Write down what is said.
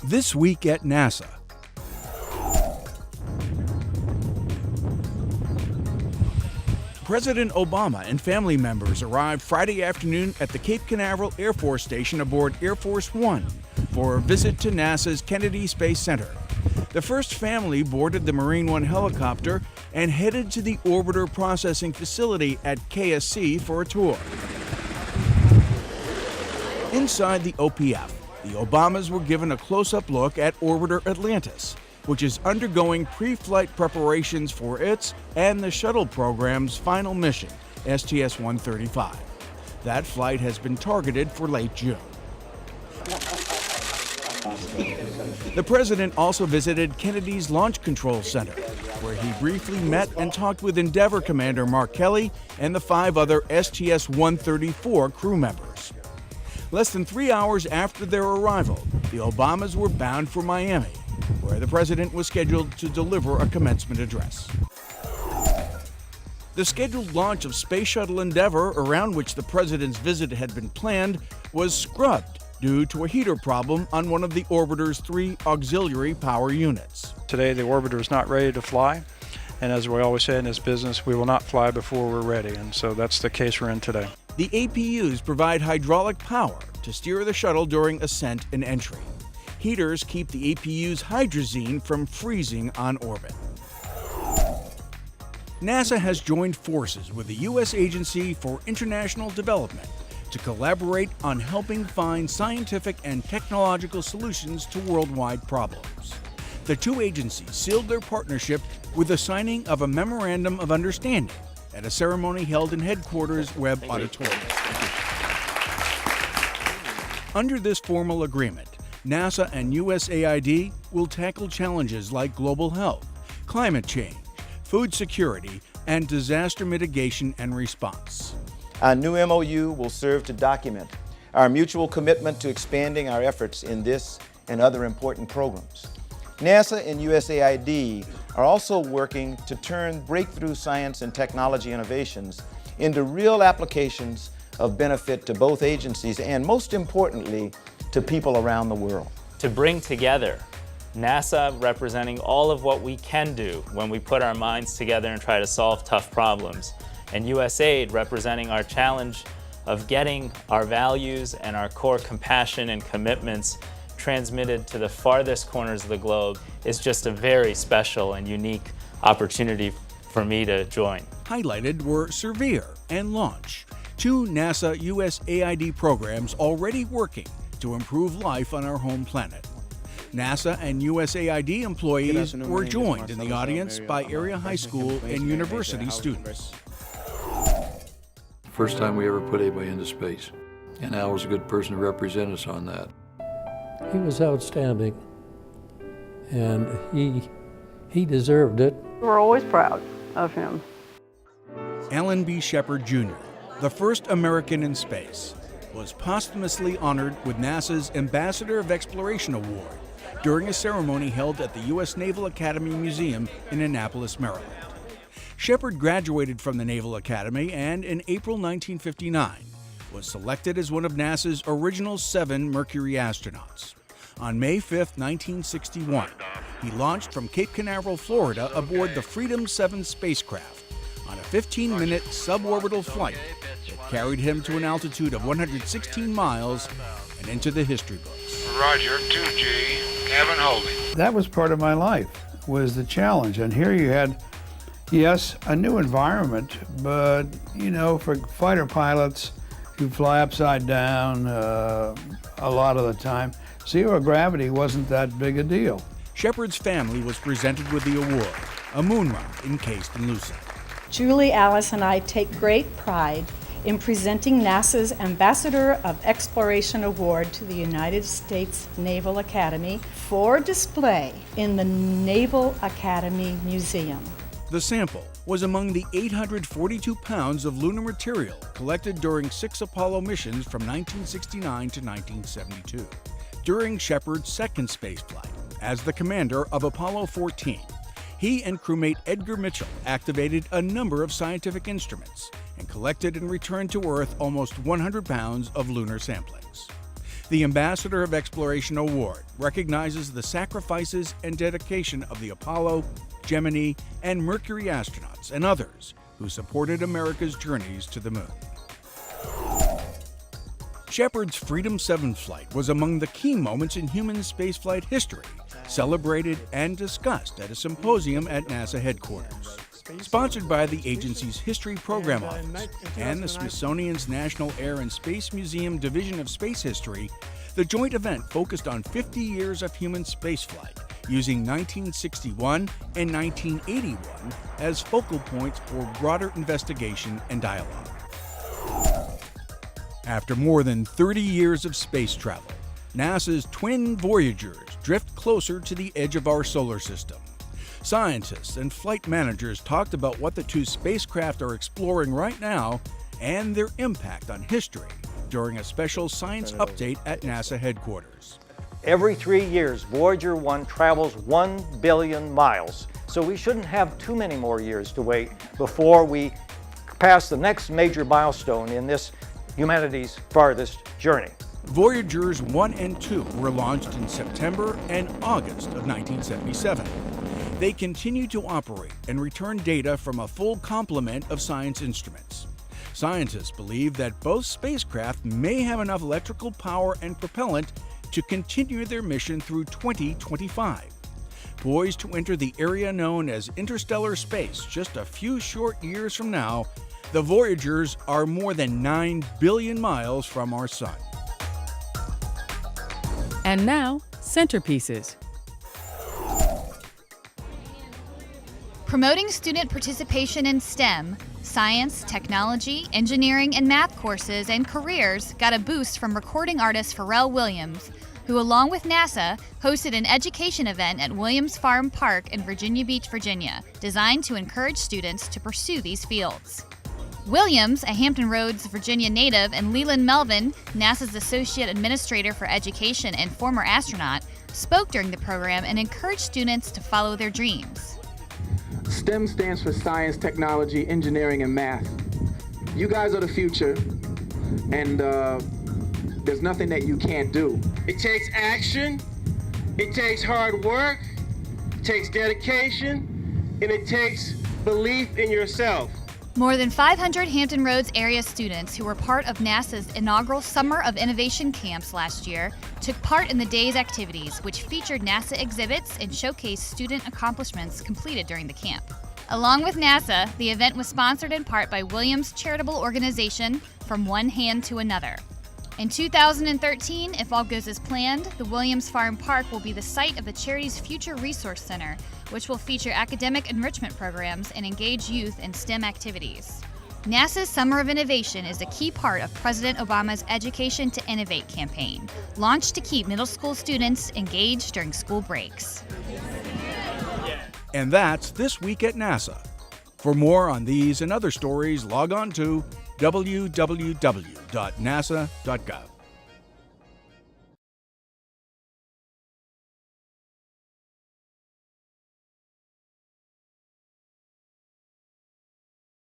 This week at NASA. President Obama and family members arrived Friday afternoon at the Cape Canaveral Air Force Station aboard Air Force One for a visit to NASA's Kennedy Space Center. The first family boarded the Marine One helicopter and headed to the Orbiter Processing Facility at KSC for a tour. Inside the OPF, the Obamas were given a close-up look at Orbiter Atlantis, which is undergoing pre-flight preparations for its and the shuttle program's final mission, STS-135. That flight has been targeted for late June. The president also visited Kennedy's Launch Control Center, where he briefly met and talked with Endeavour Commander Mark Kelly and the 5 other STS-134 crew members. Less than 3 hours after their arrival, the Obamas were bound for Miami, where the president was scheduled to deliver a commencement address. The scheduled launch of Space Shuttle Endeavour, around which the president's visit had been planned, was scrubbed due to a heater problem on one of the orbiter's 3 auxiliary power units. Today the orbiter is not ready to fly, and as we always say in this business, we will not fly before we're ready, and so that's the case we're in today. The APUs provide hydraulic power to steer the shuttle during ascent and entry. Heaters keep the APU's hydrazine from freezing on orbit. NASA has joined forces with the U.S. Agency for International Development to collaborate on helping find scientific and technological solutions to worldwide problems. The 2 agencies sealed their partnership with the signing of a Memorandum of Understanding at a ceremony held in Headquarters Webb Auditorium. Under this formal agreement, NASA and USAID will tackle challenges like global health, climate change, food security, and disaster mitigation and response. Our new MOU will serve to document our mutual commitment to expanding our efforts in this and other important programs. NASA and USAID are also working to turn breakthrough science and technology innovations into real applications of benefit to both agencies and, most importantly, to people around the world. To bring together NASA representing all of what we can do when we put our minds together and try to solve tough problems, and USAID representing our challenge of getting our values and our core compassion and commitments transmitted to the farthest corners of the globe, is just a very special and unique opportunity for me to join. Highlighted were Surveyor and Launch, 2 NASA USAID programs already working to improve life on our home planet. NASA and USAID employees were joined in the audience by area high school and university students. First time we ever put anybody into space, and Al was a good person to represent us on that. He was outstanding, and he deserved it. We're always proud of him. Alan B. Shepard Jr., the first American in space, was posthumously honored with NASA's Ambassador of Exploration Award during a ceremony held at the U.S. Naval Academy Museum in Annapolis, Maryland. Shepard graduated from the Naval Academy and, in April 1959, was selected as one of NASA's original 7 Mercury astronauts. On May 5, 1961, he launched from Cape Canaveral, Florida, aboard the Freedom 7 spacecraft on a 15-minute suborbital flight that carried him to an altitude of 116 miles and into the history books. Roger, 2G, Kevin Holding. That was part of my life, was the challenge. And here you had, yes, a new environment, but, you know, for fighter pilots who fly upside down a lot of the time, zero gravity wasn't that big a deal. Shepard's family was presented with the award, a moon rock encased in lucite. Julie, Alice, and I take great pride in presenting NASA's Ambassador of Exploration Award to the United States Naval Academy for display in the Naval Academy Museum. The sample was among the 842 pounds of lunar material collected during 6 Apollo missions from 1969 to 1972. During Shepard's second spaceflight, as the commander of Apollo 14, he and crewmate Edgar Mitchell activated a number of scientific instruments and collected and returned to Earth almost 100 pounds of lunar samplings. The Ambassador of Exploration Award recognizes the sacrifices and dedication of the Apollo, Gemini, and Mercury astronauts and others who supported America's journeys to the moon. Shepard's Freedom 7 flight was among the key moments in human spaceflight history, celebrated and discussed at a symposium at NASA headquarters. Sponsored by the agency's History Program Office and the Smithsonian's National Air and Space Museum Division of Space History, the joint event focused on 50 years of human spaceflight, using 1961 and 1981 as focal points for broader investigation and dialogue. After more than 30 years of space travel, NASA's twin Voyagers drift closer to the edge of our solar system. Scientists and flight managers talked about what the two spacecraft are exploring right now and their impact on history during a special science update at NASA headquarters. Every 3 years, Voyager 1 travels 1 billion miles, so we shouldn't have too many more years to wait before we pass the next major milestone in this humanity's farthest journey. Voyagers 1 and 2 were launched in September and August of 1977. They continue to operate and return data from a full complement of science instruments. Scientists believe that both spacecraft may have enough electrical power and propellant to continue their mission through 2025. Poised to enter the area known as interstellar space just a few short years from now, the Voyagers are more than 9 billion miles from our sun. And now, Centerpieces. Promoting student participation in STEM, science, technology, engineering, and math courses and careers got a boost from recording artist Pharrell Williams, who along with NASA hosted an education event at Williams Farm Park in Virginia Beach, Virginia, designed to encourage students to pursue these fields. Williams, a Hampton Roads, Virginia native, and Leland Melvin, NASA's Associate Administrator for Education and former astronaut, spoke during the program and encouraged students to follow their dreams. STEM stands for science, technology, engineering, and math. You guys are the future, and there's nothing that you can't do. It takes action, it takes hard work, it takes dedication, and it takes belief in yourself. More than 500 Hampton Roads area students who were part of NASA's inaugural Summer of Innovation camps last year took part in the day's activities, which featured NASA exhibits and showcased student accomplishments completed during the camp. Along with NASA, the event was sponsored in part by Williams charitable organization From One Hand to Another. In 2013, if all goes as planned, the Williams Farm Park will be the site of the charity's Future Resource Center, which will feature academic enrichment programs and engage youth in STEM activities. NASA's Summer of Innovation is a key part of President Obama's Education to Innovate campaign, launched to keep middle school students engaged during school breaks. And that's This Week at NASA. For more on these and other stories, log on to www.nasa.gov.